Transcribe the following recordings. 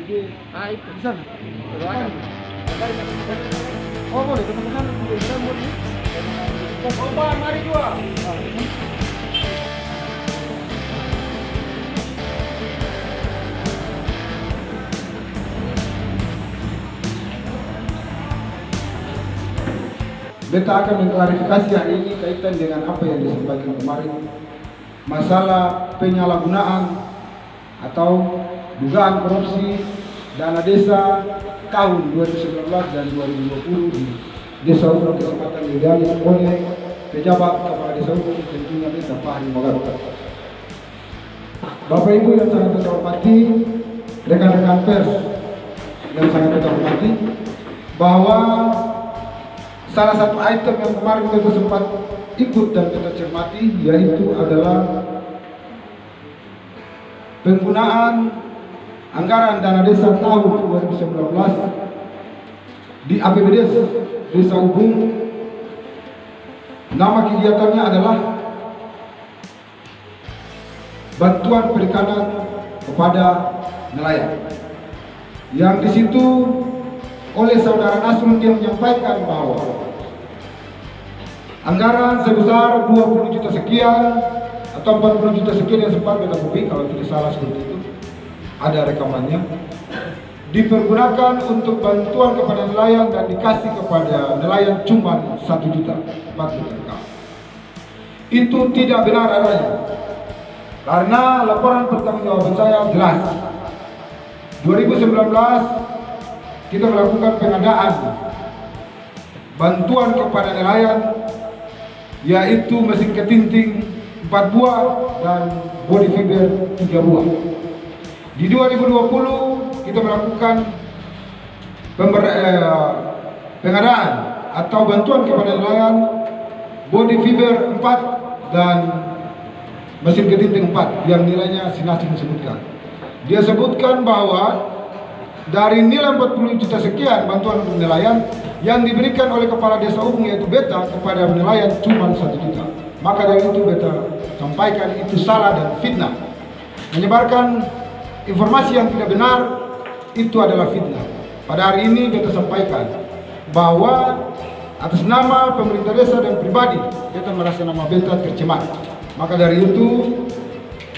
Itu di sana. Oh boleh ketemu sana dulu. Oh Pak, mari jual. Beta akan mengklarifikasi hari ini kaitan dengan apa yang disampaikan kemarin, masalah penyalahgunaan atau dugaan korupsi dana desa tahun 2019 dan 2020 di Desa Umum Kecamatan Lidalis oleh pejabat kepala desa umum tentunya Desa Fahri Mogaruka. Bapak Ibu yang sangat kita hormati, rekan-rekan pers yang sangat kita hormati, bahwa salah satu item yang kemarin kita sempat ikut dan kita cermati yaitu adalah penggunaan anggaran dana desa tahun 2019 di APBD Desa Ubung. Nama kegiatannya adalah bantuan perikanan kepada nelayan. Yang di situ oleh saudara Nasrun dia menyampaikan bahwa anggaran sebesar 20 juta sekian atau 40 juta sekian yang sempat kita publik, kalau tidak salah seperti itu, ada rekamannya, dipergunakan untuk bantuan kepada nelayan dan dikasih kepada nelayan cuma 1 juta 4 juta. Itu tidak benar adanya, karena laporan pertanggungjawaban saya jelas. 2019 kita melakukan pengadaan bantuan kepada nelayan, yaitu mesin ketinting 4 buah dan body fiber 3 buah. Di 2020 kita melakukan pengadaan atau bantuan kepada nelayan body fiber 4 dan mesin ketinting 4 yang nilainya si Nasrun sebutkan. Dia sebutkan bahwa dari nilai 40 juta sekian bantuan untuk nelayan yang diberikan oleh kepala desa umum yaitu beta kepada nelayan cuma 1 juta. Maka dari itu beta sampaikan itu salah dan fitnah. Menyebarkan informasi yang tidak benar itu adalah fitnah. Pada hari ini beta sampaikan bahwa atas nama pemerintah desa dan pribadi beta merasa nama beta tercemar. Maka dari itu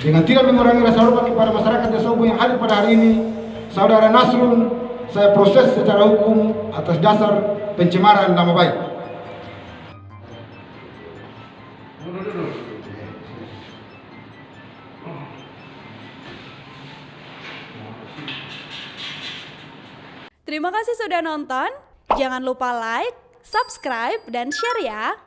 dengan tidak mengurangi rasa hormat kepada masyarakat desa umum yang hadir pada hari ini, saudara Nasrun saya proses secara hukum atas dasar pencemaran nama baik. Terima kasih sudah nonton. Jangan lupa like, subscribe, dan share ya.